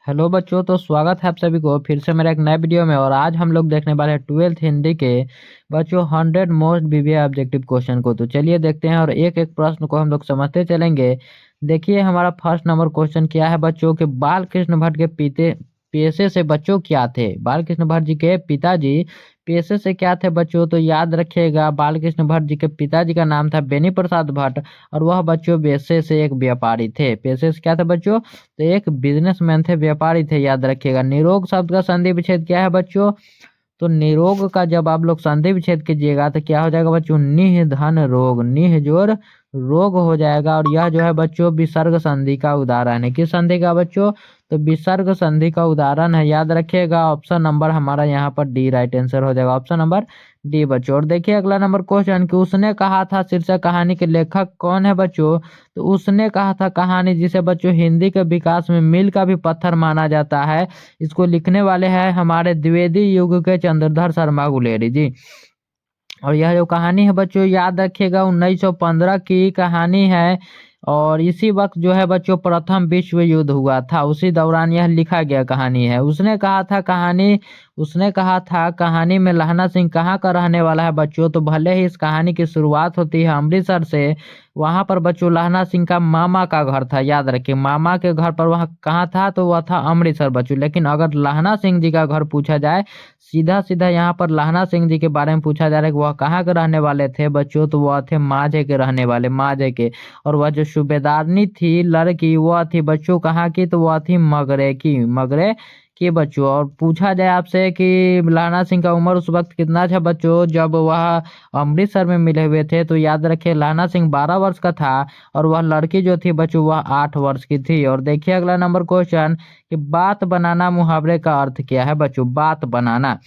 Hello बच्चों, तो स्वागत है आप सभी को फिर से मेरा एक नए वीडियो में। और आज हम लोग देखने वाले हैं 12th हिंदी के बच्चों 100 मोस्ट बीवीए ऑब्जेक्टिव क्वेश्चन को। तो चलिए देखते हैं और एक एक प्रश्न को हम लोग समझते चलेंगे। देखिए हमारा फर्स्ट नंबर क्वेश्चन क्या है बच्चों के बाल कृष्ण भट्ट के पीते पेशे से बच्चों क्या थे। बाल कृष्ण भट्ट जी के पिताजी पेशे से क्या थे बच्चों, तो याद रखिएगा बाल कृष्ण भट्ट जी के पिताजी का नाम था बेनी प्रसाद भट्ट और वह बच्चों पेशे से एक व्यापारी थे। पेशे से क्या था बच्चों, तो एक बिजनेसमैन थे, व्यापारी थे, याद रखिएगा। निरोग शब्द का संधि विच्छेद क्या है बच्चों, तो निरोग का जब आप लोग संधि विच्छेद कीजिएगा तो क्या हो जाएगा बच्चों, निह धन रोग, निह जोड़ रोग हो जाएगा। और यह जो है बच्चों विसर्ग संधि का उदाहरण है। किस संधि का बच्चों, तो विसर्ग संधि का उदाहरण है, याद रखिएगा। ऑप्शन नंबर हमारा यहाँ पर डी राइट आंसर हो जाएगा, ऑप्शन नंबर डी बच्चों। और देखिए अगला नंबर क्वेश्चन कि उसने कहा था शीर्षक कहानी के लेखक कौन है बच्चों, तो उसने कहा था कहानी जिसे बच्चों हिंदी के विकास में मील का भी पत्थर माना जाता है, इसको लिखने वाले हैं हमारे द्विवेदी युग के चंद्रधर शर्मा गुलेरी जी। और यह जो कहानी है बच्चों याद रखिएगा 1915 की कहानी है। और इसी वक्त जो है बच्चों प्रथम विश्व युद्ध हुआ था, उसी दौरान यह लिखा गया कहानी है। उसने कहा था कहानी में लहना सिंह कहाँ का रहने वाला है बच्चों, तो भले ही इस कहानी की शुरुआत होती है अमृतसर से, वहां पर बच्चों लहना सिंह का मामा का घर था। याद रखिए मामा के घर पर वह कहाँ था, तो वह था अमृतसर बच्चों। लेकिन अगर लहना सिंह जी का घर पूछा जाए, सीधा सीधा यहाँ पर लहना सिंह जी के बारे में पूछा जा रहा है कि वह कहाँ के रहने वाले थे बच्चों, तो वह थे माझे के रहने वाले, माझे के। और वह जो सूबेदारनी थी लड़की, वह थी बच्चों कहाँ की, तो वह थी मगरे की, मगरे की बच्चों। और पूछा जाए आपसे कि लहना सिंह का उम्र उस वक्त कितना था बच्चों जब वह अमृतसर में मिले हुए थे, तो याद रखिए लहना सिंह 12 वर्ष का था और वह लड़की जो थी बच्चों वह 8 वर्ष की थी। और देखिए अगला नंबर क्वेश्चन कि बात बनाना मुहावरे का अर्थ क्या है बच्चों, बात बनाना।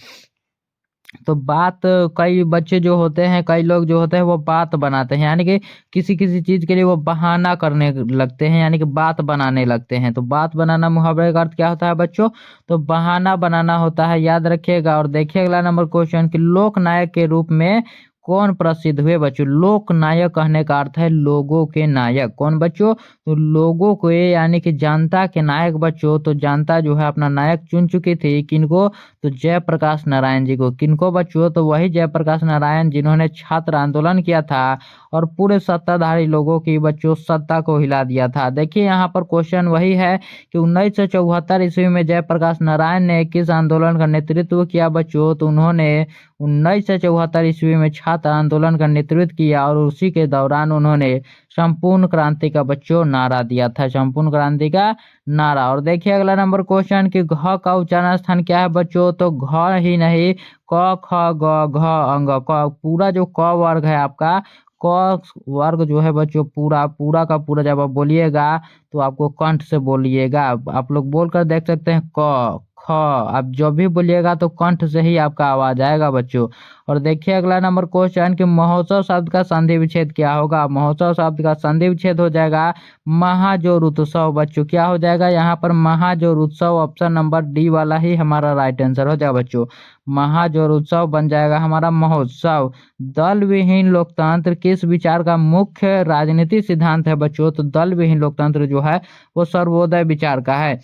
तो बात, कई बच्चे जो होते हैं, कई लोग जो होते हैं वो बात बनाते हैं, यानी कि किसी किसी चीज के लिए वो बहाना करने लगते हैं, यानी कि बात बनाने लगते हैं। तो बात बनाना मुहावरे का अर्थ क्या होता है बच्चों, तो बहाना बनाना होता है, याद रखिएगा। और देखिए अगला नंबर क्वेश्चन कि लोक नायक के रूप में कौन प्रसिद्ध हुए बच्चों। लोक नायक कहने का अर्थ है लोगों के नायक। कौन बच्चों, तो लोगों को, यानी कि जनता के नायक बच्चों। तो जनता जो है अपना नायक चुन चुकी थी, किनको, तो जयप्रकाश नारायण जी को। किनको बच्चों, तो वही जयप्रकाश नारायण जिन्होंने छात्र आंदोलन किया था और पूरे सत्ताधारी लोगों की बच्चों सत्ता को हिला दिया था। देखिए यहाँ पर क्वेश्चन वही है कि 1974 ईस्वी में जयप्रकाश नारायण ने किस आंदोलन का नेतृत्व किया बच्चों, तो उन्होंने 1974 ईस्वी में छात्र आंदोलन का नेतृत्व किया और उसी के दौरान उन्होंने संपूर्ण क्रांति का बच्चों नारा दिया था, संपूर्ण क्रांति का नारा। और देखिए अगला नंबर क्वेश्चन कि घ का उच्चारण स्थान क्या है बच्चों, तो घ ही नहीं, क ख ग घ अंग क, पूरा जो क वर्ग है आपका, क वर्ग जो है बच्चों पूरा पूरा का पूरा जब आप बोलिएगा तो आपको कंठ से बोलिएगा। आप लोग बोल कर देख सकते हैं क ख, आप जब भी बोलिएगा तो कंठ से ही आपका आवाज आएगा बच्चों। और देखिए अगला नंबर क्वेश्चन कि महोत्सव शब्द का संधि विच्छेद क्या होगा। महोत्सव शब्द का संधि विच्छेद हो जाएगा महाजोर उत्सव बच्चों। क्या हो जाएगा यहाँ पर, महाजोर उत्सव। ऑप्शन नंबर डी वाला ही हमारा राइट आंसर हो जाएगा बच्चों, महाजोर उत्सव बन जाएगा हमारा महोत्सव। दल विहीन लोकतंत्र किस विचार का मुख्य राजनीतिक सिद्धांत है बच्चों, तो दल विहीन लोकतंत्र जो है वो सर्वोदय विचार का है।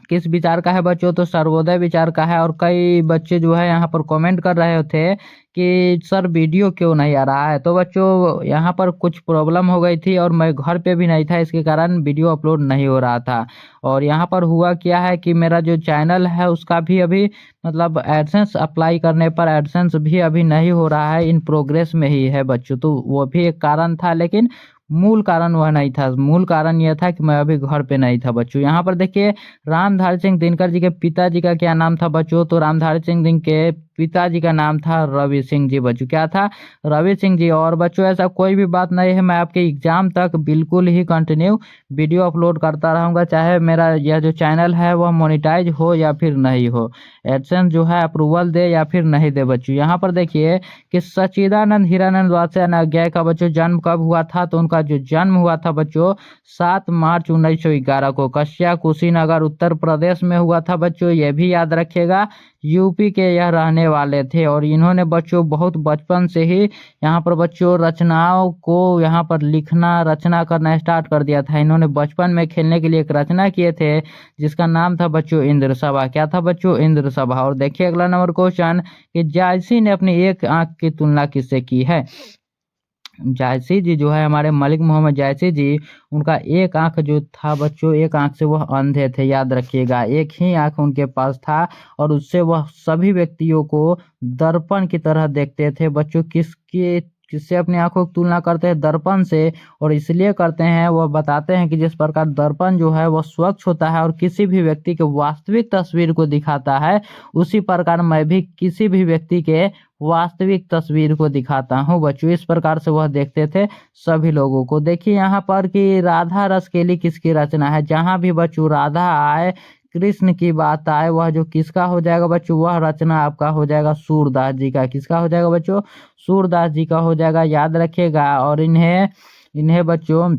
किस विचार का है बच्चों, तो सर्वोदय विचार का है। और कई बच्चे जो है यहाँ पर कमेंट कर रहे थे कि सर वीडियो क्यों नहीं आ रहा है, तो बच्चों यहाँ पर कुछ प्रॉब्लम हो गई थी और मैं घर पे भी नहीं था, इसके कारण वीडियो अपलोड नहीं हो रहा था। और यहाँ पर हुआ क्या है कि मेरा जो चैनल है उसका भी अभी मतलब एडसेंस अप्लाई करने पर एडसेंस भी अभी नहीं हो रहा है, इन प्रोग्रेस में ही है बच्चों। तो वो भी एक कारण था, लेकिन मूल कारण वह नहीं था। मूल कारण यह था कि मैं अभी घर पे नहीं था बच्चों। यहाँ पर देखिए रामधारी सिंह दिनकर जी के पिताजी का क्या नाम था बच्चों, तो रामधारी सिंह दिन के पिताजी का नाम था रवि सिंह जी बच्चों। क्या था, रवि सिंह जी। और बच्चों ऐसा कोई भी बात नहीं है, मैं आपके एग्जाम तक बिल्कुल ही कंटिन्यू वीडियो अपलोड करता रहूंगा, चाहे मेरा यह जो चैनल है वह मोनिटाइज हो या फिर नहीं हो, एडसेंस जो है अप्रूवल दे या फिर नहीं दे बच्चों। यहाँ पर देखिए कि सच्चिदानंद हीरानंद वात्स्यायन अज्ञाय का बच्चों जन्म कब हुआ था, तो उनका जो जन्म हुआ था बच्चों 7 मार्च 1911 को कस्या कुशीनगर उत्तर प्रदेश में हुआ था बच्चों। यह भी याद रखिएगा यूपी के यह रहने वाले थे और इन्होंने बच्चों बहुत बचपन से ही यहाँ पर बच्चों रचनाओं को यहाँ पर लिखना रचना करना स्टार्ट कर दिया था। इन्होंने बचपन में खेलने के लिए एक रचना किए थे जिसका नाम था बच्चों इंद्र सभा। क्या था बच्चों? इंद्र सभा। और देखिए अगला नंबर क्वेश्चन कि जायसी ने अपनी एक आंख की तुलना किससे की है? जायसी जी जो है हमारे मलिक मोहम्मद जायसी जी, उनका एक आंख जो था बच्चों, एक आंख से वह अंधे थे, याद रखिएगा। एक ही आंख उनके पास था और उससे वह सभी व्यक्तियों को दर्पण की तरह देखते थे बच्चों। किससे अपनी आंखों की तुलना करते हैं? दर्पण से। और इसलिए करते हैं, वह बताते हैं कि जिस प्रकार दर्पण जो है वह स्वच्छ होता है और किसी भी व्यक्ति के वास्तविक तस्वीर को दिखाता है, उसी प्रकार मैं भी किसी भी व्यक्ति के वास्तविक तस्वीर को दिखाता हूँ बच्चों। इस प्रकार से वह देखते थे सभी लोगों को। देखिए यहाँ पर कि राधा रस केली किसकी रचना है? जहाँ भी बच्चों राधा आए, कृष्ण की बात आए, वह जो किसका हो जाएगा बच्चों? वह रचना आपका हो जाएगा सूरदास जी का। किसका हो जाएगा बच्चों? सूरदास जी का हो जाएगा, याद रखिएगा। और इन्हें बच्चों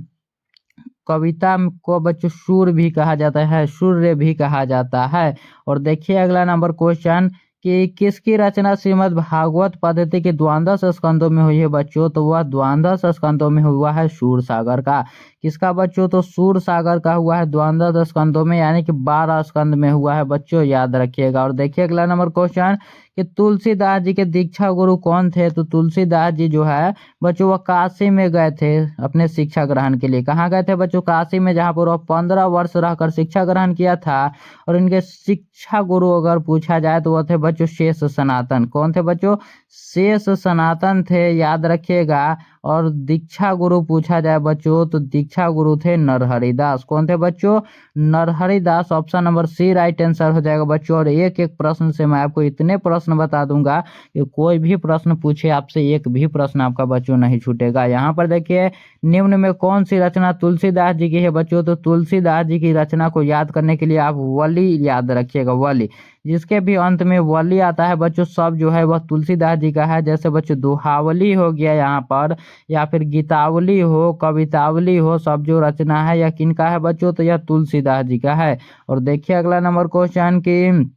कविता को बच्चों सूर भी कहा जाता है, सूर्य भी कहा जाता है। और देखिए अगला नंबर क्वेश्चन कि किसकी रचना श्रीमद् भागवत पद्धति के द्वादश स्कंदों में हुई है बच्चों? तो वह द्वादश स्कंदों में हुआ है सूर सागर का। किसका बच्चों? तो सूर सागर का हुआ है द्वादश स्कंदों में, यानी कि 12 स्कंद में हुआ है बच्चों, याद रखिएगा। और देखिए अगला नंबर क्वेश्चन कि तुलसीदास जी के दीक्षा गुरु कौन थे? तो तुलसीदास जी जो है बच्चों वह काशी में गए थे अपने शिक्षा ग्रहण के लिए। कहाँ गए थे बच्चों? काशी में, जहाँ पर वह 15 वर्ष रहकर शिक्षा ग्रहण किया था। और इनके शिक्षा गुरु अगर पूछा जाए तो वह थे बच्चों शेष सनातन। कौन थे बच्चों? शेष सनातन थे, याद रखिएगा। और दीक्षा गुरु पूछा जाए बच्चों तो दीक्षा गुरु थे नरहरिदास। कौन थे बच्चों? Narharidas. Option number C right answer हो जाएगा बच्चों। और एक एक प्रश्न से मैं आपको इतने प्रश्न बता दूंगा कि कोई भी प्रश्न पूछे आपसे, एक भी प्रश्न आपका बच्चों नहीं छूटेगा। यहाँ पर देखिए निम्न में कौन सी रचना तुलसीदास जी की है बच्चों? तो तुलसीदास जी की रचना को याद करने के लिए आप वली याद रखिएगा, वली। जिसके भी अंत में वली आता है बच्चों, सब जो है वह तुलसीदास जी का है। जैसे बच्चों दोहावली हो गया यहाँ पर, या फिर गीतावली हो, कवितावली हो, सब जो रचना है यह किनका है बच्चों? तो यह तुलसीदास जी का है। और देखिए अगला नंबर क्वेश्चन की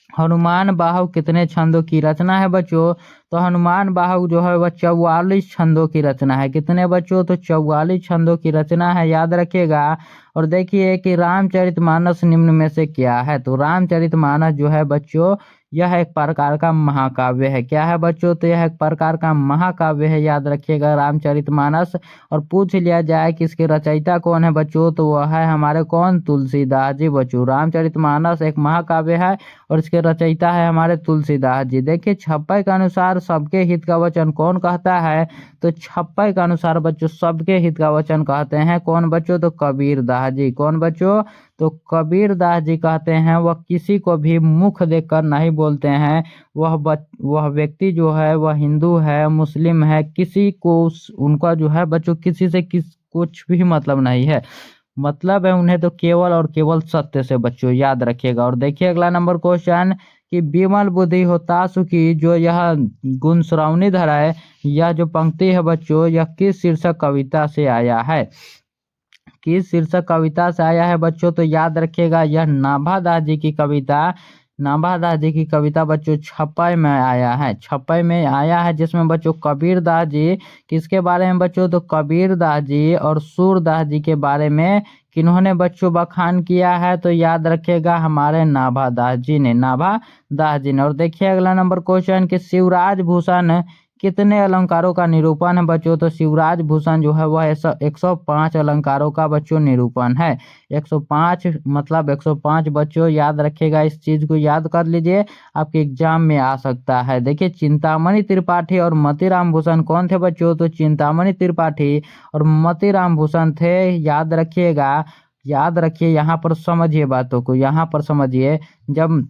हनुमान बाहु कितने छंदों की रचना है बच्चों? तो हनुमान बाहु जो है वह 44 छंदों की रचना है। कितने बच्चों? तो 44 छंदों की रचना है, याद रखिएगा। और देखिए कि रामचरितमानस निम्न में से क्या है? तो रामचरितमानस जो है बच्चों यह एक प्रकार का महाकाव्य है। क्या है बच्चों? तो यह एक प्रकार का महाकाव्य है, याद रखिएगा रामचरितमानस। और पूछ लिया जाए कि इसके रचयिता कौन है बच्चों? तो वह है हमारे कौन? तुलसीदास जी बच्चों। रामचरितमानस एक महाकाव्य है और इसके रचयिता है हमारे तुलसीदास जी। देखिए छप्पय के अनुसार सबके हित का वचन कौन कहता है? तो छप्पय के अनुसार बच्चों सबके हित का वचन कहते हैं कौन बच्चों? तो कबीर दास जी। कौन बच्चों? तो कबीर दास जी कहते हैं वह किसी को भी मुख देखकर नहीं बोलते हैं। वह व्यक्ति जो है वह हिंदू है, मुस्लिम है, किसी को उनका जो है बच्चों किसी से कुछ भी मतलब नहीं है। मतलब है उन्हें तो केवल और केवल सत्य से बच्चों, याद रखिएगा। और देखिए अगला नंबर क्वेश्चन कि विमल बुद्धि हो तासु की जो यह गुणश्रवणी धरा है, यह जो पंक्ति है बच्चों यह किस शीर्षक कविता से आया है? किस शीर्षक कविता से आया है बच्चों? तो याद रखिएगा यह नाभादास जी की कविता, नाभादास जी की कविता बच्चों छप्पय में आया है, छप्पय में आया है। जिसमें बच्चों कबीर दास जी किसके बारे में बच्चों? तो कबीर दास जी और सूरदास जी के बारे में किन्होंने बच्चों बखान किया है? तो याद रखिएगा हमारे नाभादास जी ने, नाभादास जी ने। और देखिए अगला नंबर क्वेश्चन कि शिवराज भूषण कितने अलंकारों का निरूपण है बच्चों? तो शिवराज भूषण जो है वह 105 अलंकारों का बच्चों निरूपण है। 105 मतलब 105 बच्चों, याद रखिएगा, इस चीज को याद कर लीजिए, आपके एग्जाम में आ सकता है। देखिए चिंतामणि त्रिपाठी और मोतीराम भूषण कौन थे बच्चों? तो चिंतामणि त्रिपाठी और मोतीराम भूषण थे, याद रखिएगा। याद रखिए, यहाँ पर समझिए बातों को, यहाँ पर समझिए। जब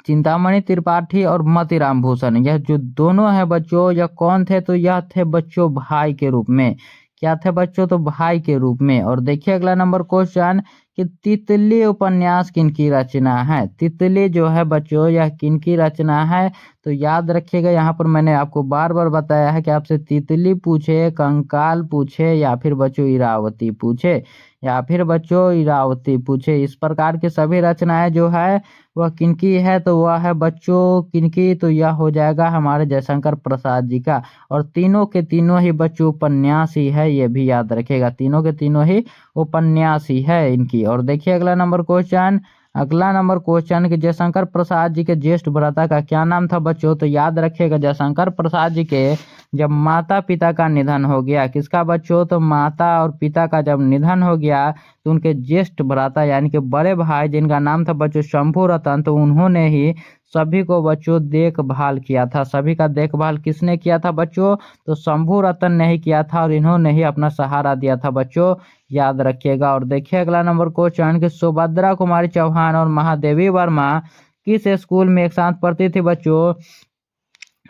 चिंतामणि त्रिपाठी और मोतीराम भूषण यह जो दोनों है बच्चों, यह कौन थे? तो यह थे बच्चों भाई के रूप में। क्या थे बच्चों? तो भाई के रूप में। और देखिए अगला नंबर क्वेश्चन कि तितली उपन्यास किनकी रचना है। तितली जो है बच्चों यह किनकी रचना है, तो याद रखिएगा यहाँ पर मैंने आपको बार बार बताया है कि आपसे तितली पूछे, कंकाल पूछे या फिर बच्चों इरावती पूछे, या फिर बच्चों इरावती पूछे, इस प्रकार की सभी रचनाएं जो है वह किनकी है, तो वह है बच्चों किनकी, तो यह हो जाएगा हमारे जयशंकर प्रसाद जी का। और तीनों के तीनों ही बच्चों उपन्यास ही है, ये भी याद रखिएगा, तीनों के तीनों ही उपन्यास ही है इनकी। और देखिए अगला नंबर क्वेश्चन, अगला नंबर क्वेश्चन कि जयशंकर प्रसाद जी के ज्येष्ठ भ्राता का क्या नाम था बच्चों, तो याद रखिएगा जयशंकर प्रसाद जी के जब माता पिता का निधन हो गया, किसका बच्चों, तो माता और पिता का जब निधन हो गया तो उनके ज्येष्ठ भ्राता यानी कि बड़े भाई जिनका नाम था बच्चों शंभू रतन, तो उन्होंने ही सभी को बच्चों देखभाल किया था। सभी का देखभाल किसने किया था बच्चों, तो शंभू रतन ने ही किया था और इन्होंने ही अपना सहारा दिया था बच्चों, याद रखिएगा। और देखिए अगला नंबर क्वेश्चन कि सुभद्रा कुमारी चौहान और महादेवी वर्मा किस स्कूल में एक साथ पढ़ती थी बच्चों,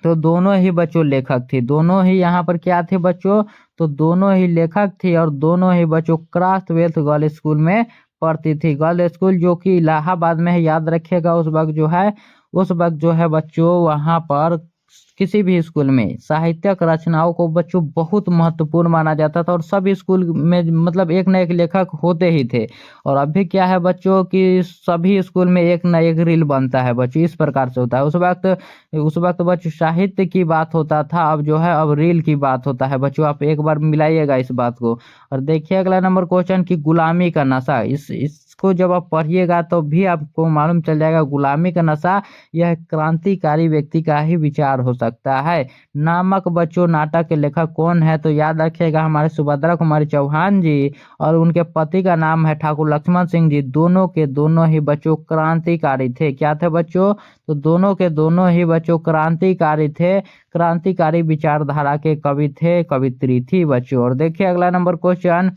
तो दोनों ही बच्चों लेखक थी, दोनों ही यहाँ पर क्या थे बच्चों, तो दोनों ही लेखक थी और दोनों ही बच्चों क्राफ्टवेल्थ गर्ल्स स्कूल में पढ़ती थी। गर्ल्स स्कूल जो कि इलाहाबाद में है, याद रखिएगा उस वक्त जो है, उस वक्त जो है बच्चों वहाँ पर किसी भी स्कूल में साहित्यिक रचनाओं को बच्चों बहुत महत्वपूर्ण माना जाता था और सभी स्कूल में मतलब एक न एक लेखक होते ही थे। और अभी क्या है बच्चों कि सभी स्कूल में एक न एक रील बनता है बच्चों, इस प्रकार से होता है। उस वक्त बच्चों साहित्य की बात होता था, अब जो है अब रील की बात होता है बच्चों, आप एक बार मिलाइएगा इस बात को। और देखिए अगला नंबर क्वेश्चन की गुलामी का नशा, इसको जब आप पढ़िएगा तो भी आपको मालूम चल जाएगा गुलामी का नशा यह क्रांतिकारी व्यक्ति का ही विचार हो सकता है। नामक बच्चों नाटक के लेखक कौन है, तो याद रखिएगा हमारे सुभद्रा कुमारी चौहान जी और उनके पति का नाम है ठाकुर लक्ष्मण सिंह जी। दोनों के दोनों ही बच्चों क्रांतिकारी थे, क्या थे बच्चों, तो दोनों के दोनों ही बच्चों क्रांतिकारी थे, क्रांतिकारी विचारधारा के कवि थे, कवित्री थी बच्चों। और देखिए अगला नंबर क्वेश्चन,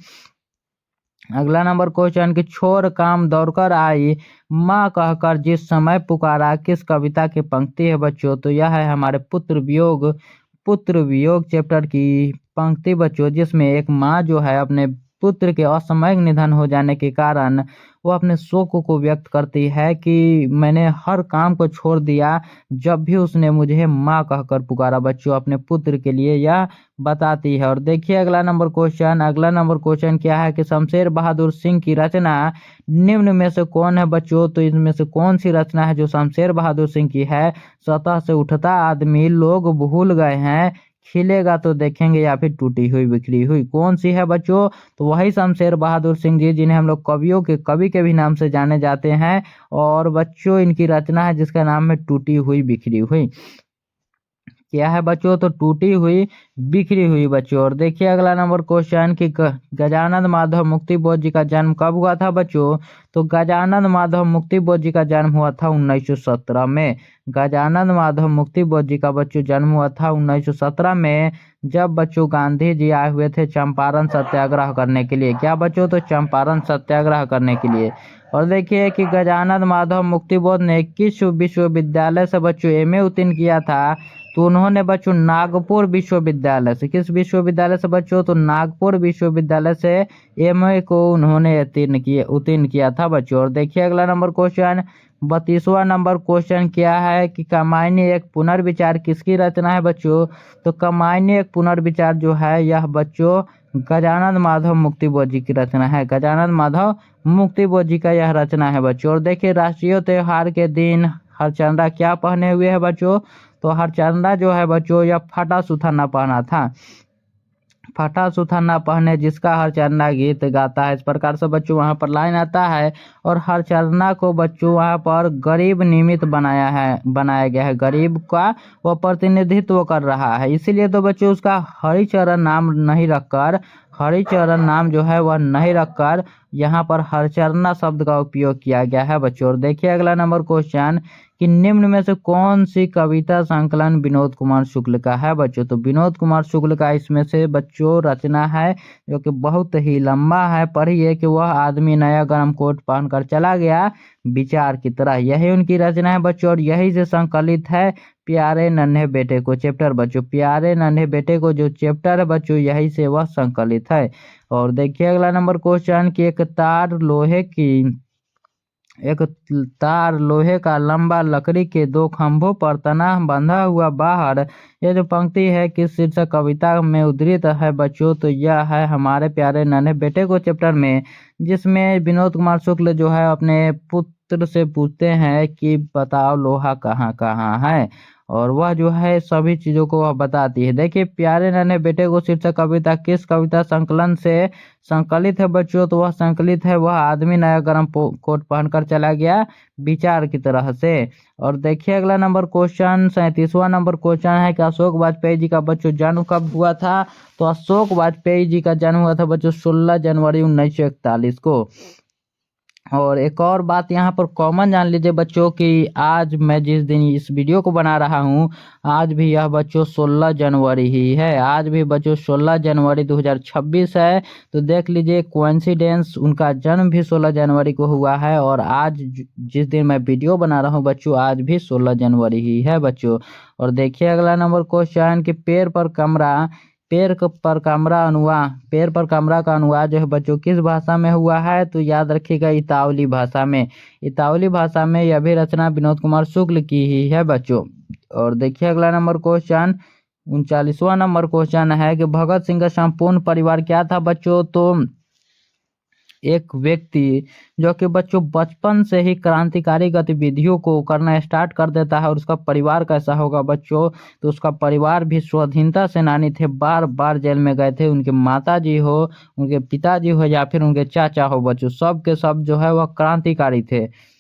अगला नंबर क्वेश्चन कि छोर काम दौड़कर आई माँ कहकर जिस समय पुकारा किस कविता की पंक्ति है बच्चों, तो यह है हमारे पुत्र वियोग चैप्टर की पंक्ति बच्चों, जिसमें एक माँ जो है अपने पुत्र के असामयिक निधन हो जाने के कारण वो अपने शोक को व्यक्त करती है कि मैंने हर काम को छोड़ दिया जब भी उसने मुझे माँ कहकर पुकारा बच्चों, अपने पुत्र के लिए यह बताती है। और देखिए अगला नंबर क्वेश्चन, अगला नंबर क्वेश्चन क्या है कि शमशेर बहादुर सिंह की रचना निम्न में से कौन है बच्चों, तो इनमें से कौन सी रचना है जो शमशेर बहादुर सिंह की है, सतह से उठता आदमी, लोग भूल गए हैं, खिलेगा तो देखेंगे, या फिर टूटी हुई बिखरी हुई, कौन सी है बच्चों, तो वही शमशेर बहादुर सिंह जी जिन्हें हम लोग कवियों के कवि के भी नाम से जाने जाते हैं। और बच्चों इनकी रचना है जिसका नाम है टूटी हुई बिखरी हुई, क्या है बच्चों, तो टूटी हुई बिखरी हुई बच्चों। और देखिए अगला नंबर क्वेश्चन कि गजानन माधव मुक्ति बोध जी का जन्म कब हुआ था बच्चों, तो गजानन माधव मुक्ति बोध जी का जन्म हुआ था 1917 में। गजानन माधव मुक्ति बोध जी का बच्चों जन्म हुआ था 1917 में, जब बच्चों गांधी जी आए हुए थे चंपारण सत्याग्रह करने के लिए, क्या बच्चों, तो चंपारण सत्याग्रह करने के लिए। और देखिए कि गजानन माधव मुक्ति बोध ने किस विश्वविद्यालय से बच्चों एमए उत्तीर्ण किया था, तो उन्होंने बच्चों नागपुर विश्वविद्यालय से, किस विश्वविद्यालय से बच्चों, तो नागपुर विश्वविद्यालय से एमए को उन्होंने उत्तीर्ण किया था बच्चों। और देखिए अगला नंबर क्वेश्चन, 32वां नंबर क्वेश्चन क्या है कि कामायनी एक पुनर्विचार किसकी रचना है बच्चों, तो कामायनी एक पुनर्विचार जो है यह बच्चों गजानन माधव मुक्ति बोध जी की रचना है, गजानन माधव मुक्ति बोध जी का यह रचना है बच्चों। और देखिए राष्ट्रीय त्योहार के दिन हरचंदा क्या पहने हुए है बच्चों, तो हरचंदा जो है बच्चों यह फटा सुथाना पहना था, फटा सुथाना पहने जिसका हरचंदा गीत गाता है, इस प्रकार से बच्चों वहाँ पर लाइन आता है। और हरचंदा को बच्चों वहाँ पर गरीब निमित्त बनाया गया है, गरीब का वह प्रतिनिधित्व कर रहा है, इसीलिए तो बच्चों उसका हरिचरण नाम नहीं रखकर, हरिचरण नाम जो है वह नहीं रखकर यहाँ पर हरचंदा शब्द का उपयोग किया गया है बच्चों। और देखिए अगला नंबर क्वेश्चन कि निम्न में से कौन सी कविता संकलन विनोद कुमार शुक्ल का है बच्चों, तो विनोद कुमार शुक्ल का इसमें से बच्चों रचना है जो कि बहुत ही लंबा है, पढ़िए कि वह आदमी नया गर्म कोट पहनकर चला गया विचार की तरह, यही उनकी रचना है बच्चों। और यही से संकलित है प्यारे नन्हे बेटे को चैप्टर बच्चों, प्यारे नन्हे बेटे को जो चैप्टर है बच्चों यही से वह संकलित है। और देखिए अगला नंबर क्वेश्चन कि एक तार लोहे का लंबा लकड़ी के दो खंभों पर तना बंधा हुआ बाहर। ये जो पंक्ति है किस शीर्षक कविता में उद्धृत है बच्चों? तो यह है हमारे प्यारे नन्हे बेटे को चैप्टर में, जिसमें विनोद कुमार शुक्ल जो है अपने पुत्र से पूछते हैं कि बताओ लोहा कहाँ कहाँ है, और वह जो है सभी चीजों को वह बताती है। देखिए प्यारे नन्हे बेटे को शीर्षक कविता किस कविता संकलन से संकलित है बच्चों? तो वह संकलित है वह आदमी नया गर्म कोट पहनकर चला गया विचार की तरह से। और देखिए अगला नंबर क्वेश्चन 37वां नंबर क्वेश्चन है कि अशोक वाजपेयी जी का बच्चों जन्म कब हुआ था? तो अशोक वाजपेयी जी का जन्म हुआ था बच्चों 16 जनवरी 1941 को। और एक और बात यहाँ पर कॉमन जान लीजिए बच्चों कि आज मैं जिस दिन इस वीडियो को बना रहा हूँ आज भी यह बच्चों 16 जनवरी ही है। आज भी बच्चों 16 जनवरी 2026 है। तो देख लीजिए कोइंसिडेंस, उनका जन्म भी 16 जनवरी को हुआ है और आज जिस दिन मैं वीडियो बना रहा हूँ बच्चों आज भी 16 जनवरी ही है बच्चों। और देखिए अगला नंबर क्वेश्चन कि पेड़ पर कमरा का अनुवाद जो है बच्चों किस भाषा में हुआ है? तो याद रखिएगा इतावली भाषा में। इतावली भाषा में यह भी रचना विनोद कुमार शुक्ल की ही है बच्चों। और देखिए अगला नंबर क्वेश्चन 39वां नंबर क्वेश्चन है कि भगत सिंह का संपूर्ण परिवार क्या था बच्चों? तो एक व्यक्ति जो कि बच्चों बचपन से ही क्रांतिकारी गतिविधियों को करना स्टार्ट कर देता है और उसका परिवार कैसा होगा बच्चों? तो उसका परिवार भी स्वाधीनता सेनानी थे, बार बार जेल में गए थे। उनके माताजी हो, उनके पिताजी हो या फिर उनके चाचा हो बच्चों, सब के सब जो है वह क्रांतिकारी थे।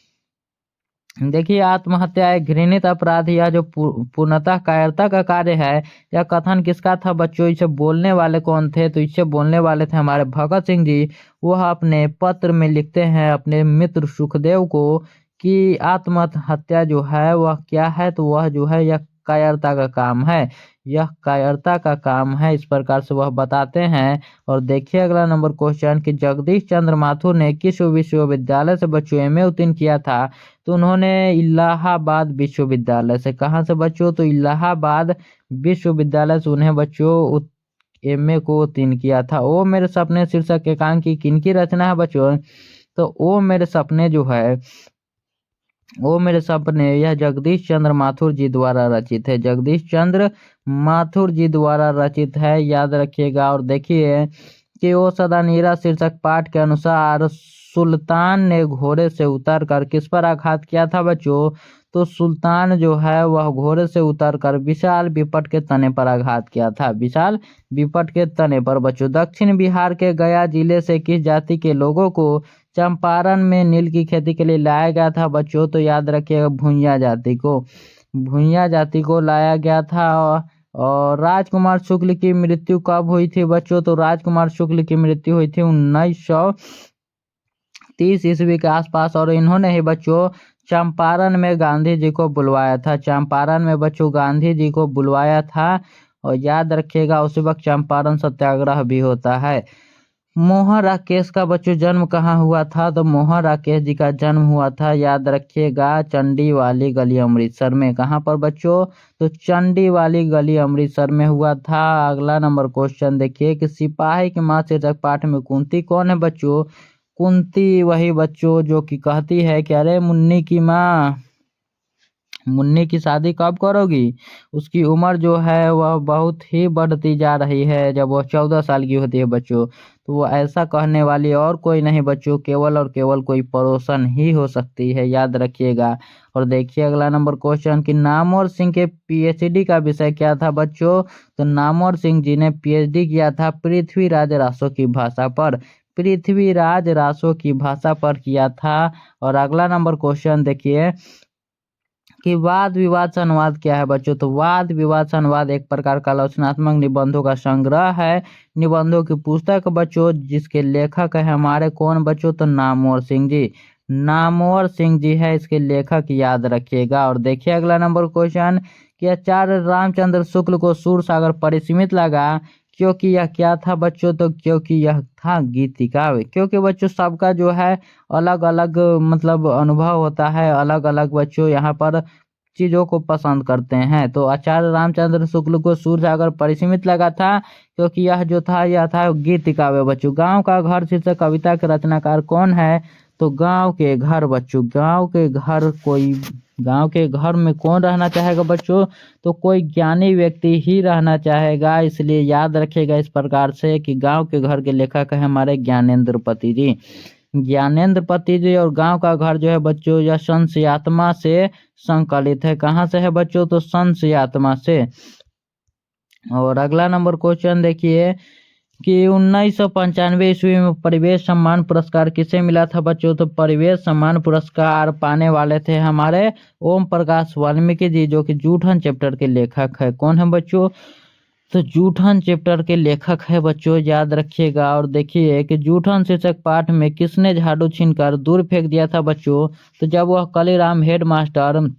देखिए आत्महत्या एक घृणित अपराध या जो पूर्णतः कायरता का कार्य है, यह कथन किसका था बच्चों? इसे बोलने वाले कौन थे? तो इसे बोलने वाले थे हमारे भगत सिंह जी। वह अपने पत्र में लिखते हैं अपने मित्र सुखदेव को कि आत्महत्या जो है वह क्या है? तो वह जो है यह कायरता का काम है, यह कायरता का काम है, इस प्रकार से वह बताते हैं। और देखिए अगला नंबर क्वेश्चन कि जगदीश चंद्र माथुर ने किस विश्वविद्यालय से बच्चों एमए उत्तीर्ण किया था? तो उन्होंने इलाहाबाद विश्वविद्यालय से। कहाँ से बच्चों? तो इलाहाबाद विश्वविद्यालय से उन्हें बच्चों एमए को उत्तीर्ण किया था। ओ मेरे सपने शीर्षक एकांकी किनकी रचना है बच्चों? तो ओ मेरे सपने यह जगदीश चंद्र माथुर जी द्वारा रचित है, जगदीश चंद्र माथुर जी द्वारा रचित है, याद रखिएगा। और देखिए कि ओ सदा नीरा शीर्षक पाठ के अनुसार सुल्तान ने घोड़े से उतरकर किस पर आघात किया था बच्चों? तो सुल्तान जो है वह घोड़े से उतरकर विशाल विपट के तने पर आघात किया था, विशाल विपट के तने पर बच्चों। दक्षिण बिहार के गया जिले से किस जाति के लोगों को चंपारण में नील की खेती के लिए लाया गया था बच्चों? तो याद रखिएगा भुइयां जाति को लाया गया था। और राजकुमार शुक्ल की मृत्यु कब हुई थी बच्चों? तो राजकुमार शुक्ल की मृत्यु हुई थी 1930 ईस्वी के आसपास। और इन्होंने ही बच्चों चंपारण में गांधी जी को बुलवाया था, चंपारण में बच्चों गांधी जी को बुलवाया था। और याद रखिएगा उसी वक्त चंपारण सत्याग्रह भी होता है। मोहन राकेश का बच्चों जन्म कहाँ हुआ था? तो मोहन राकेश जी का जन्म हुआ था, याद रखिएगा, चंडी वाली गली अमृतसर में। कहाँ पर बच्चों? तो चंडी वाली गली अमृतसर में हुआ था। अगला नंबर क्वेश्चन देखिए कि सिपाही की मां शीर्षक पाठ में कुंती कौन है बच्चों? कुंती वही बच्चों जो कि कहती है कि अरे मुन्नी की माँ, मुन्नी की शादी कब करोगी? उसकी उम्र जो है वह बहुत ही बढ़ती जा रही है, जब वह 14 साल की होती है बच्चों। तो वो ऐसा कहने वाली और कोई नहीं बच्चों, केवल और केवल कोई पड़ोसन ही हो सकती है, याद रखिएगा। और देखिए अगला नंबर क्वेश्चन कि नामवर सिंह के पीएचडी का विषय क्या था बच्चों? तो नामवर सिंह जी ने पीएचडी किया था पृथ्वीराज रासो की भाषा पर, पृथ्वीराज रासो की भाषा पर किया था। और अगला नंबर क्वेश्चन देखिए कि वाद विवाद से अनुवाद क्या है बच्चों? तो वाद विवाद से अनुवाद एक प्रकार का आलोचनात्मक निबंधों का संग्रह है, निबंधों की पुस्तक बच्चों, जिसके लेखक है हमारे कौन बच्चों? तो नामवर सिंह जी, नामवर सिंह जी है इसके लेखक, याद रखिएगा। और देखिए अगला नंबर क्वेश्चन कि आचार्य रामचंद्र शुक्ल को सूरसागर परिसीमित लगा क्योंकि यह क्या था बच्चों? तो क्योंकि यह था गीति काव्य। क्योंकि बच्चों सबका जो है अलग अलग मतलब अनुभव होता है, अलग अलग बच्चों यहाँ पर चीजों को पसंद करते हैं। तो आचार्य रामचंद्र शुक्ल को सूरसागर परिसीमित लगा था, क्योंकि यह जो था यह था गीत काव्य बच्चों। गांव का घर शीर्षक कविता के रचनाकार कौन है? तो गांव के घर बच्चों। गांव के घर में कौन रहना चाहेगा बच्चों? तो कोई ज्ञानी व्यक्ति ही रहना चाहेगा। इसलिए याद रखिएगा इस प्रकार से कि गांव के घर के लेखक है हमारे ज्ञानेंद्र पति जी। ज्ञानेंद्र पति जी। और गांव का घर जो है बच्चों यह संशयात्मा से संकलित है। कहाँ से है बच्चों? तो संशयात्मा से। और अगला नंबर क्वेश्चन देखिए कि 1995 ईस्वी में परिवेश सम्मान पुरस्कार किसे मिला था बच्चों? तो परिवेश सम्मान पुरस्कार पाने वाले थे हमारे ओम प्रकाश वाल्मीकि जी, जो कि जूठन चैप्टर के लेखक है। कौन है बच्चों? तो जूठन चैप्टर के लेखक है बच्चों, याद रखिएगा। और देखिए कि जूठन शीर्षक पाठ में किसने झाड़ू छीनकर दूर फेंक दिया था बच्चों? तो जब वह कलीराम हेड मास्टर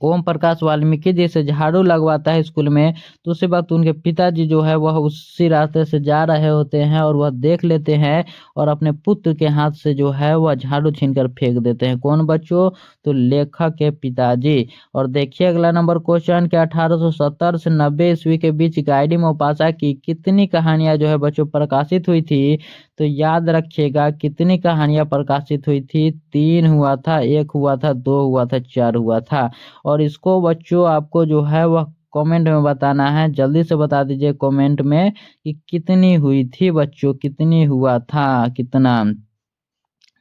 ओम प्रकाश वाल्मीकि जी से झाड़ू लगवाता है स्कूल में, तो उसी वक्त उनके पिताजी जो है वह उसी रास्ते से जा रहे होते हैं और वह देख लेते हैं और अपने पुत्र के हाथ से जो है वह झाड़ू छीनकर फेंक देते हैं। कौन बच्चों? तो लेखक के पिताजी। और देखिए अगला नंबर क्वेश्चन कि 1870 से 90 ईस्वी के बीच गाइडी मोपासा की कितनी कहानियां जो है बच्चों प्रकाशित हुई थी? तो याद रखिएगा कितनी कहानियां प्रकाशित हुई थी? 3 हुआ था, 1 हुआ था, 2 हुआ था, 4 हुआ था। और इसको बच्चों आपको जो है वह कमेंट में बताना है। जल्दी से बता दीजिए कमेंट में कि कितनी हुई थी बच्चों, कितनी हुआ था, कितना।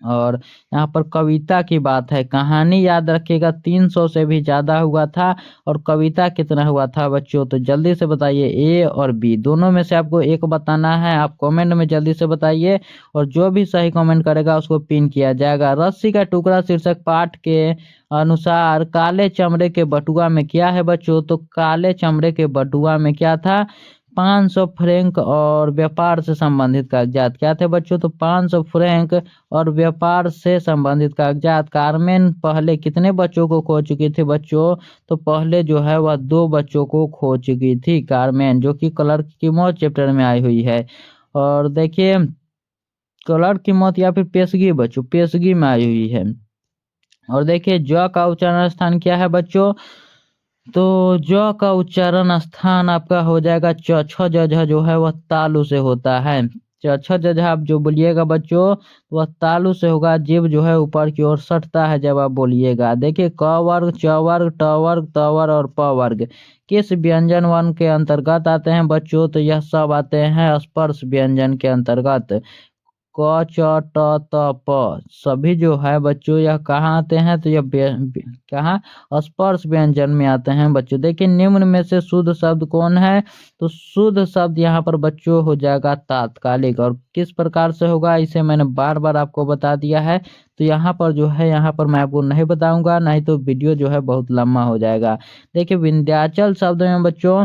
और यहाँ पर कविता की बात है, कहानी याद रखिएगा 300 से भी ज्यादा हुआ था। और कविता कितना हुआ था बच्चों? तो जल्दी से बताइए, ए और बी दोनों में से आपको एक बताना है। आप कमेंट में जल्दी से बताइए और जो भी सही कमेंट करेगा उसको पिन किया जाएगा। रस्सी का टुकड़ा शीर्षक पाठ के अनुसार काले चमड़े के बटुआ में क्या है बच्चों? तो काले चमड़े के बटुआ में क्या था? 500 फ्रैंक और व्यापार से संबंधित कागजात। क्या थे बच्चों? तो 500 फ्रैंक और व्यापार से संबंधित कागजात। कारमेन पहले कितने बच्चों को खो चुकी थी बच्चों? तो पहले जो है वह 2 बच्चों को खो चुकी थी कारमेन, जो कि क्लर्क की मौत चैप्टर में आई हुई है। और देखिए क्लर्क की मौत या फिर पेशगी बच्चों, पेशगी में आई हुई है। और देखिए ज का उच्चारण स्थान क्या है बच्चों? तो ज का उच्चारण स्थान आपका हो जाएगा च। छ ज जो है वह तालु से होता है। छ ज आप जो बोलिएगा बच्चों वह तालु से होगा। जीभ जो है ऊपर की ओर सटता है जब आप बोलिएगा। देखिए क वर्ग, च वर्ग, ट वर्ग, त वर्ग और प वर्ग किस व्यंजन वर्ण के अंतर्गत आते हैं बच्चों? तो यह सब आते हैं स्पर्श व्यंजन के अंतर्गत। क च ट त प सभी जो है बच्चों यह कहाँ आते हैं? तो यह कहाँ? स्पर्श व्यंजन में आते हैं बच्चों। देखिए निम्न में से शुद्ध शब्द कौन है? तो शुद्ध शब्द यहाँ पर बच्चों हो जाएगा तात्कालिक। और किस प्रकार से होगा इसे मैंने बार बार आपको बता दिया है। तो यहाँ पर जो है यहाँ पर मैं आपको नहीं बताऊंगा, नहीं तो वीडियो जो है बहुत लंबा हो जाएगा। देखिए विंध्याचल शब्द में बच्चों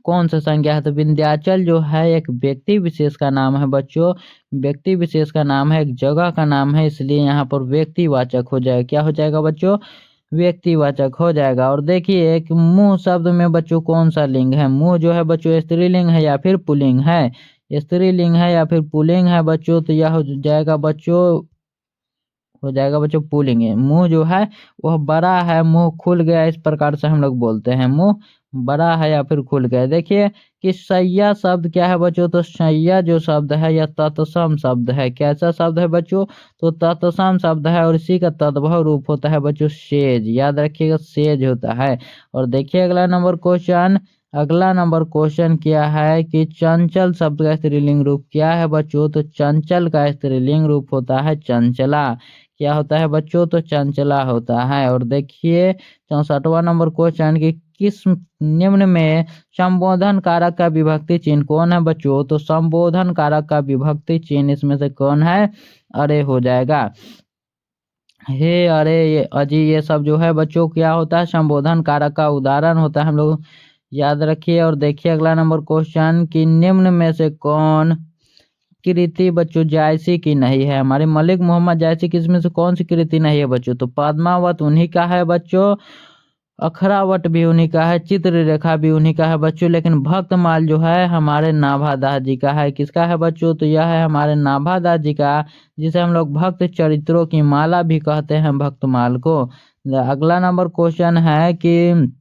कौन सा संज्ञा है? तो विंध्याचल जो है एक व्यक्ति विशेष का नाम है बच्चों। व्यक्ति विशेष का नाम है, एक जगह का नाम है, इसलिए यहाँ पर व्यक्तिवाचक हो जाएगा। क्या हो जाएगा बच्चों? व्यक्तिवाचक हो जाएगा। और देखिए एक मुंह शब्द में बच्चों कौन सा लिंग है? मुंह जो है बच्चों स्त्रीलिंग है या फिर पुल्लिंग है? स्त्रीलिंग है या फिर पुल्लिंग है बच्चों? तो यह हो जाएगा बच्चों पुल्लिंग है। मुंह जो है वह बड़ा है, मुंह खुल गया, इस प्रकार से हम लोग बोलते हैं मुंह बड़ा है या फिर खुल गया। देखिए कि सैया शब्द क्या है बच्चों? तो सैया जो शब्द है यह तत्सम शब्द है। कैसा शब्द है बच्चों? तो तत्सम शब्द है और इसी का तद्भव रूप होता है बच्चों सेज। याद रखिएगा सेज होता है। और देखिए अगला नंबर क्वेश्चन क्या है कि चंचल शब्द का स्त्रीलिंग रूप क्या है बच्चों? तो चंचल का स्त्रीलिंग रूप होता है चंचला। क्या होता है बच्चों? तो चंचला होता है। और देखिए 64वां नंबर क्वेश्चन की किस निम्न में संबोधन कारक का विभक्ति चिन्ह कौन है बच्चों? तो संबोधन कारक का विभक्ति चिन्ह इसमें से कौन है? अरे हो जाएगा। हे, अरे, ये अजी, ये सब जो है बच्चों क्या होता है? संबोधन कारक का उदाहरण होता है। हम लोग याद रखिए। और देखिए अगला नंबर क्वेश्चन कि निम्न में से कौन कृति बच्चों जायसी की नहीं है? हमारे मलिक मोहम्मद जायसी की इसमें से कौन सी कृति नहीं है बच्चों? तो पद्मावत उन्हीं का है बच्चों। अखरावट भी उन्हीं का है, चित्र रेखा भी उन्हीं का है बच्चों। लेकिन भक्तमाल जो है हमारे नाभादास जी का है। किसका है बच्चों? तो यह है हमारे नाभादास जी का, जिसे हम लोग भक्त चरित्रों की माला भी कहते हैं भक्तमाल को। अगला नंबर क्वेश्चन है कि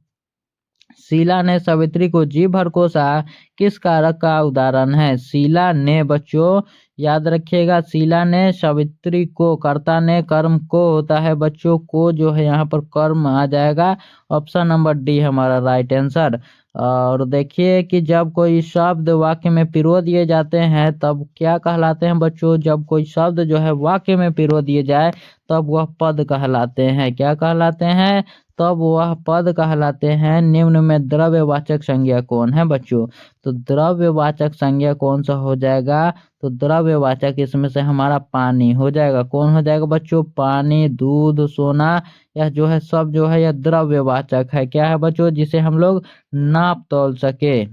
शीला ने सावित्री को जी भर कोसा किस कारक का उदाहरण है? शीला ने बच्चों याद रखिएगा, शीला ने सावित्री को, कर्ता ने कर्म को होता है बच्चों, को जो है यहाँ पर कर्म आ जाएगा। ऑप्शन नंबर डी हमारा राइट आंसर। और देखिए कि जब कोई शब्द वाक्य में पिरो दिए जाते हैं तब क्या कहलाते हैं बच्चों? जब कोई शब्द जो है वाक्य में पिरो दिए जाए तब वह पद कहलाते हैं। क्या कहलाते हैं? तब वह पद कहलाते हैं। निम्न में द्रव्यवाचक संज्ञा कौन है बच्चों? तो द्रव्यवाचक संज्ञा कौन सा हो जाएगा? तो द्रव्यवाचक इसमें से हमारा पानी हो जाएगा। कौन हो जाएगा बच्चों? पानी, दूध, सोना, यह जो है सब जो है यह द्रव्यवाचक है। क्या है बच्चों? जिसे हम लोग नाप तौल सके।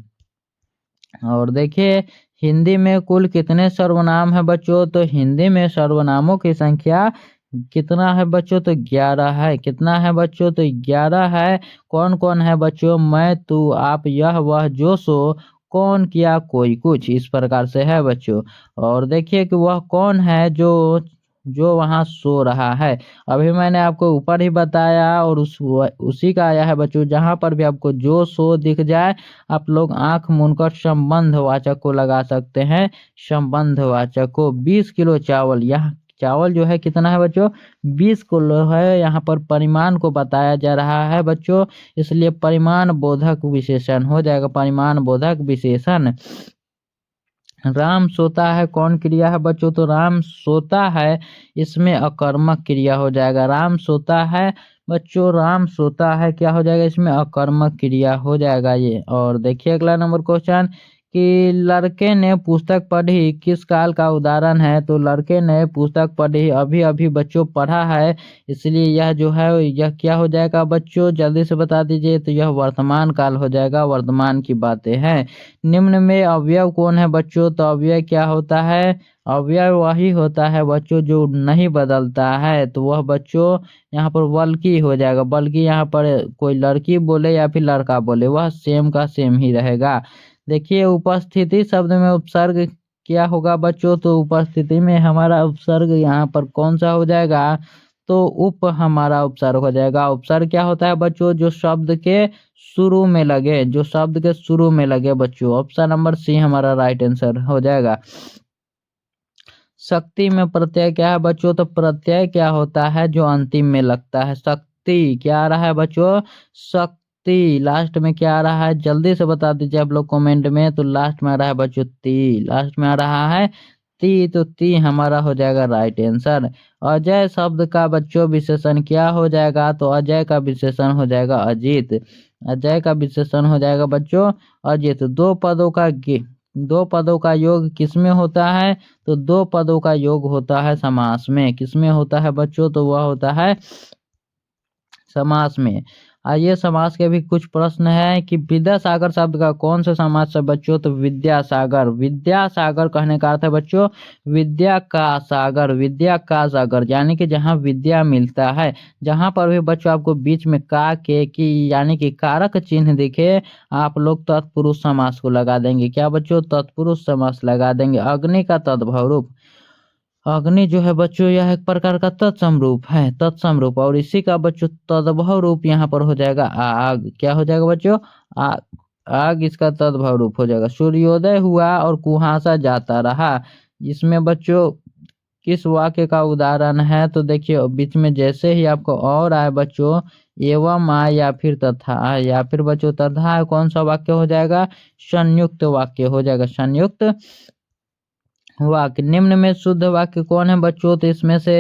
और देखिए हिंदी में कुल कितने सर्वनाम है बच्चों? तो हिंदी में सर्वनामों की संख्या कितना है बच्चों? तो 11 है। कितना है बच्चों? तो 11 है। कौन कौन है बच्चों? मैं, तू, आप, यह, वह, जो, सो, कौन, किया, कोई, कुछ, इस प्रकार से है बच्चों। और देखिए कि वह कौन है जो जो वहाँ सो रहा है। अभी मैंने आपको ऊपर ही बताया और उसी का आया है बच्चों। जहाँ पर भी आपको जो सो दिख जाए आप लोग आंख मूंदकर संबंधवाचक को लगा सकते हैं। संबंधवाचक को 20 किलो चावल, यह चावल जो है कितना है बच्चों? 20 किलो है। यहाँ पर परिमाण को बताया जा रहा है बच्चों, इसलिए परिमाण बोधक विशेषण हो जाएगा। परिमाण बोधक विशेषण। राम सोता है कौन क्रिया है बच्चों? तो राम सोता है इसमें अकर्मक क्रिया हो जाएगा। राम सोता है बच्चों, राम सोता है क्या हो जाएगा? इसमें अकर्मक क्रिया हो जाएगा ये। और देखिए अगला नंबर क्वेश्चन कि लड़के ने पुस्तक पढ़ी किस काल का उदाहरण है? तो लड़के ने पुस्तक पढ़ी अभी अभी बच्चों पढ़ा है, इसलिए यह जो है यह क्या हो जाएगा बच्चों? जल्दी से बता दीजिए। तो यह वर्तमान काल हो जाएगा, वर्तमान की बातें हैं। निम्न में अवयव कौन है बच्चों? तो अवयव क्या होता है? अवयव वही होता है बच्चों जो नहीं बदलता है, तो वह बच्चों यहाँ पर बल्कि हो जाएगा। बल्कि यहाँ पर कोई लड़की बोले या फिर लड़का बोले वह सेम का सेम ही रहेगा। देखिए उपस्थिति शब्द में उपसर्ग क्या होगा बच्चों? तो उपस्थिति में हमारा उपसर्ग यहाँ पर कौन सा हो जाएगा? तो उप हमारा उपसर्ग हो जाएगा। उपसर्ग क्या होता है बच्चों? जो शब्द के शुरू में लगे, जो शब्द के शुरू में लगे बच्चों। ऑप्शन नंबर सी हमारा राइट आंसर हो जाएगा। शक्ति में प्रत्यय क्या है बच्चों? तो प्रत्यय क्या होता है? जो अंतिम में लगता है। शक्ति क्या आ रहा है बच्चों? शक्ति। लास्ट में क्या आ रहा है? जल्दी से बता दीजिए आप लोग कमेंट में। तो लास्ट में आ रहा है बच्चों ती। लास्ट में आ रहा है ती, तो ती हमारा हो जाएगा राइट आंसर। अजय शब्द का बच्चों विशेषण क्या हो जाएगा? तो अजय का विशेषण हो जाएगा अजित। अजय का विशेषण हो जाएगा बच्चों अजित। दो पदों का योग किसमें होता है? तो दो पदों का योग होता है समास में। किसमें होता है बच्चों? तो वह होता है समास में। आइए समास के भी कुछ प्रश्न है कि विद्यासागर शब्द का कौन सा समास है बच्चों? तो विद्यासागर। विद्यासागर कहने का अर्थ है बच्चों विद्या का सागर। विद्या का सागर यानी कि जहाँ विद्या मिलता है। जहाँ पर भी बच्चों आपको बीच में का, के, की यानी कि कारक चिन्ह दिखे आप लोग तत्पुरुष समास को लगा देंगे। क्या बच्चों? तत्पुरुष समास लगा देंगे। अग्नि का तद्भव रूप। अग्नि जो है बच्चों यह एक प्रकार का तत्सम रूप है, तत्सम रूप। और इसी का बच्चों तद्भव रूप यहाँ पर हो जाएगा आग। क्या हो जाएगा बच्चों? आग। आग इसका तद्भव रूप हो जाएगा। सूर्योदय हुआ और कुहासा जाता रहा, इसमें बच्चों किस वाक्य का उदाहरण है? तो देखिए बीच में जैसे ही आपको और आए बच्चों एवं आए या फिर तथा आए या फिर बच्चों तथा, कौन सा वाक्य हो जाएगा? संयुक्त वाक्य हो जाएगा। संयुक्त वाक्य। निम्न में शुद्ध वाक्य कौन है बच्चों? तो इसमें से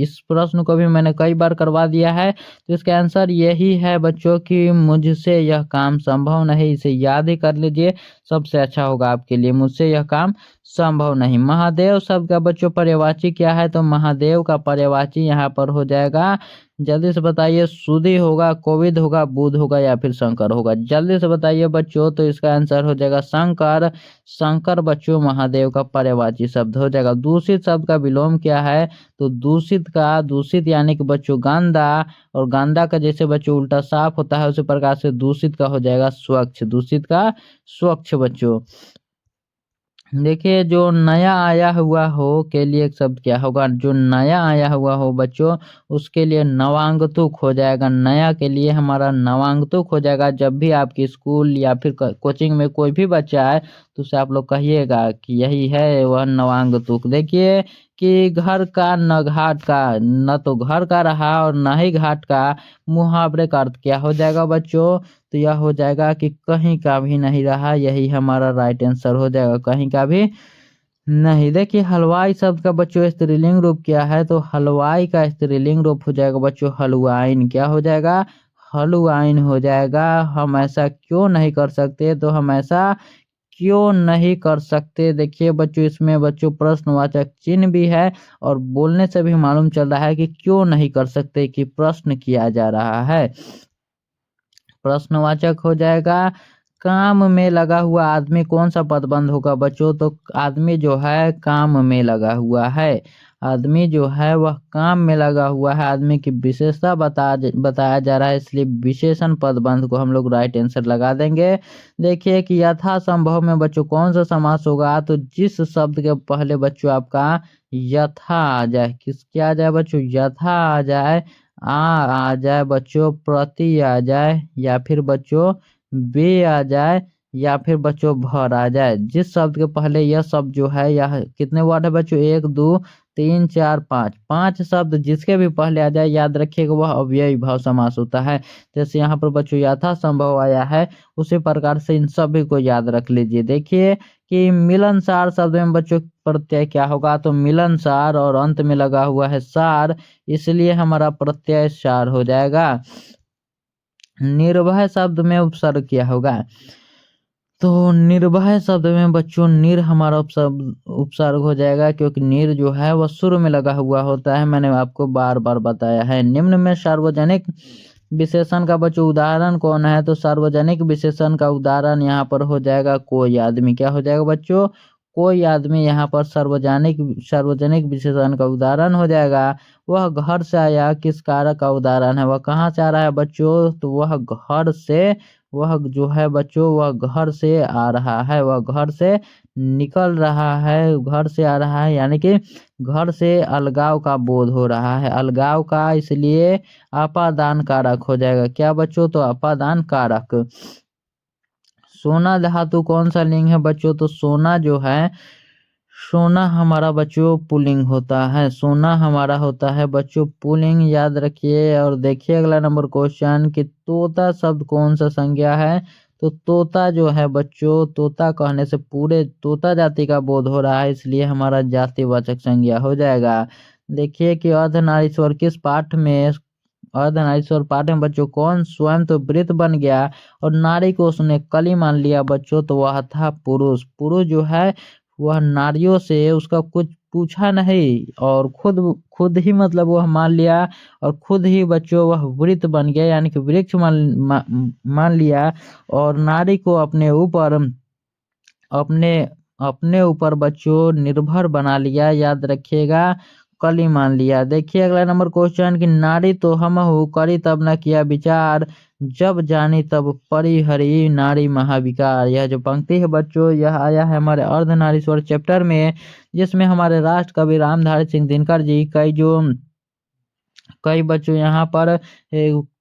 इस प्रश्न को भी मैंने कई बार करवा दिया है, तो इसका आंसर यही है बच्चों कि मुझसे यह काम संभव नहीं। इसे याद ही कर लीजिए, सबसे अच्छा होगा आपके लिए। मुझसे यह काम संभव नहीं। महादेव शब्द का बच्चों पर्यायवाची क्या है? तो महादेव का पर्यायवाची यहाँ पर हो जाएगा, जल्दी से बताइए, सुधि होगा, कोविद होगा, बुध होगा या फिर शंकर होगा? जल्दी से बताइए बच्चों। तो इसका आंसर हो जाएगा शंकर। शंकर बच्चों महादेव का पर्यायवाची शब्द हो जाएगा। दूषित शब्द का विलोम क्या है? तो दूषित यानी कि बच्चों गंदा, और गंदा का जैसे बच्चों उल्टा साफ होता है उसी प्रकार से दूषित का हो जाएगा स्वच्छ। दूषित का स्वच्छ बच्चों। देखिए, जो नया आया हुआ हो के लिए एक शब्द क्या होगा? जो नया आया हुआ हो बच्चों उसके लिए नवांगतुक हो जाएगा। नया के लिए हमारा नवांगतुक हो जाएगा। जब भी आपकी स्कूल या फिर कोचिंग में कोई भी बच्चा आए तो उसे आप लोग कहिएगा कि यही है वह नवांगतुक। देखिए कि घर का न घाट का, न तो घर का रहा और न ही घाट का, मुहावरे का अर्थ क्या हो जाएगा बच्चों? तो यह हो जाएगा कि कहीं का भी नहीं रहा। यही हमारा राइट आंसर हो जाएगा, कहीं का भी नहीं। देखिए, हलवाई शब्द का बच्चों स्त्रीलिंग रूप क्या है? तो हलवाई का स्त्रीलिंग रूप हो जाएगा बच्चों हलवाइन। क्या हो जाएगा? हलवाइन हो जाएगा। हम ऐसा क्यों नहीं कर सकते? तो हम ऐसा क्यों नहीं कर सकते? देखिए बच्चों, इसमें बच्चों प्रश्नवाचक चिन्ह भी है और बोलने से भी मालूम चल रहा है कि क्यों नहीं कर सकते, कि प्रश्न किया जा रहा है। प्रश्नवाचक हो जाएगा। काम में लगा हुआ आदमी कौन सा पदबंध होगा बच्चों? तो आदमी जो है काम में लगा हुआ है। आदमी जो है वह काम में लगा हुआ है। आदमी की विशेषता बताया जा रहा है, इसलिए विशेषण पदबंध को हम लोग राइट आंसर लगा देंगे। देखिए कि यथासंभव में बच्चों कौन सा समास होगा? तो जिस शब्द के पहले बच्चों आपका यथा आ जाए, किस क्या आ जाए बच्चों? यथा आ जाए, आ जाए बच्चों, प्रति आ जाए, या फिर बच्चों बे आ जाए, या फिर बच्चों भर आ जाए। जिस शब्द के पहले यह शब्द जो है, यह कितने वर्ड है बच्चों? 1 2 3 4 5, 5 शब्द जिसके भी पहले आ जाए याद रखिएगा वह अव्ययी भाव समास होता है। जैसे यहाँ पर बच्चों यथासंभव आया है, उसी प्रकार से इन सभी को याद रख लीजिए। देखिए कि मिलनसार शब्द में बच्चों प्रत्यय क्या होगा? तो मिलनसार और अंत में लगा हुआ है सार, इसलिए हमारा प्रत्यय सार हो जाएगा। निर्भय शब्द में उपसर्ग क्या होगा? तो निर्भय शब्द में बच्चों निर हमारा उपसर्ग हो जाएगा, क्योंकि निर जो है वह शुरू में लगा हुआ होता है। मैंने आपको बार बार बताया है। निम्न में सार्वजनिक विशेषण का बच्चों उदाहरण कौन है? तो सार्वजनिक विशेषण का उदाहरण यहाँ पर हो जाएगा कोई आदमी। क्या हो जाएगा बच्चों? कोई आदमी यहाँ पर सार्वजनिक विशेषण का उदाहरण हो जाएगा। वह घर से आया किस कारक का उदाहरण है? वह कहाँ से आ रहा है बच्चों? तो वह घर से, वह जो है बच्चों वह घर से आ रहा है, वह घर से निकल रहा है, घर से आ रहा है, यानी कि घर से अलगाव का बोध हो रहा है। अलगाव का, इसलिए अपादान कारक हो जाएगा। क्या बच्चों? तो अपादान कारक। सोना धातु कौन सा लिंग है बच्चों? तो सोना जो है, सोना हमारा बच्चों पुल्लिंग होता है। सोना हमारा होता है बच्चों पुल्लिंग, याद रखिए। और देखिए अगला नंबर क्वेश्चन कि तोता शब्द कौन सा संज्ञा है? तो तोता जो है बच्चों, तोता कहने से पूरे तोता जाति का बोध हो रहा है, इसलिए हमारा जातिवाचक संज्ञा हो जाएगा। देखिए कि अर्धनारीश्वर किस पाठ में, अर्धनारीश्वर पाठ में बच्चों कौन स्वयं तो वृत्त बन गया और नारी को उसने कली मान लिया बच्चों? तो वह था पुरुष। पुरुष जो है वह नारियों से उसका कुछ पूछा नहीं और खुद खुद ही मतलब वह मान लिया, और खुद ही बच्चों वह वृत्त बन गया, यानी कि वृक्ष मान लिया, और नारी को अपने अपने ऊपर बच्चों निर्भर बना लिया। याद रखिएगा, कली मान लिया। देखिए अगला नंबर क्वेश्चन कि नारी तो हमहु करी तब न किया विचार, जब जानी तब परिहरी नारी महाविकार। यह जो पंक्ति है बच्चों, यह आया है हमारे अर्धनारीश्वर चैप्टर में, जिसमें हमारे राष्ट्र कवि रामधारी सिंह दिनकर जी कई बच्चों यहाँ पर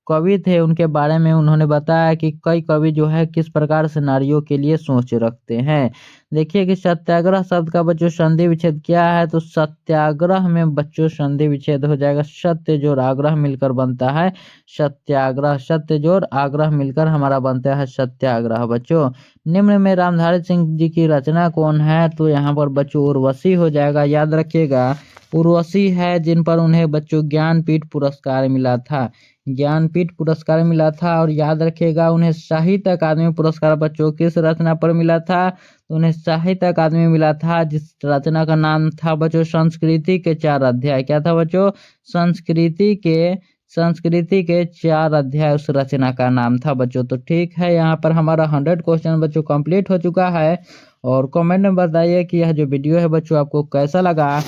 कवि थे, उनके बारे में उन्होंने बताया कि कई कवि जो है किस प्रकार से नारियों के लिए सोच रखते हैं। देखिए कि सत्याग्रह शब्द का बच्चों संधि विच्छेद क्या है? तो सत्याग्रह में बच्चों संधि विच्छेद हो जाएगा सत्य जोड़ आग्रह मिलकर बनता है सत्याग्रह। सत्य जोड़ आग्रह मिलकर हमारा बनता है सत्याग्रह बच्चों। निम्न में रामधारी सिंह जी की रचना कौन है? तो यहाँ पर बच्चों उर्वशी हो जाएगा। याद रखिएगा, उर्वशी है जिन पर उन्हें बच्चों ज्ञानपीठ पुरस्कार मिला था। ज्ञानपीठ पुरस्कार मिला था। और याद रखिएगा उन्हें साहित्य अकादमी पुरस्कार बच्चों किस रचना पर मिला था? तो उन्हें साहित्य अकादमी मिला था, जिस रचना का नाम था बच्चों संस्कृति के 4 अध्याय। क्या था बच्चों? संस्कृति के 4 अध्याय उस रचना का नाम था बच्चों। तो ठीक है, यहाँ पर हमारा 100 क्वेश्चन बच्चों कंप्लीट हो चुका है। और कमेंट में बताइए कि यह जो वीडियो है बच्चों आपको कैसा लगा।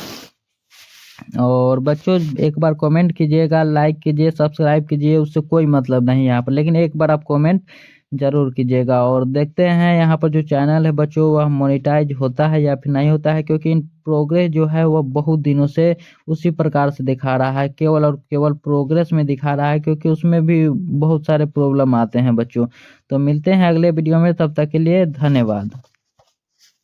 और बच्चों एक बार कमेंट कीजिएगा, लाइक कीजिए, सब्सक्राइब कीजिए, उससे कोई मतलब नहीं है यहाँ पर, लेकिन एक बार आप कमेंट जरूर कीजिएगा। और देखते हैं यहाँ पर जो चैनल है बच्चों वह मोनेटाइज होता है या फिर नहीं होता है, क्योंकि इन प्रोग्रेस जो है वह बहुत दिनों से उसी प्रकार से दिखा रहा है, केवल और केवल प्रोग्रेस में दिखा रहा है, क्योंकि उसमें भी बहुत सारे प्रॉब्लम आते हैं बच्चों। तो मिलते हैं अगले वीडियो में, तब तक के लिए धन्यवाद।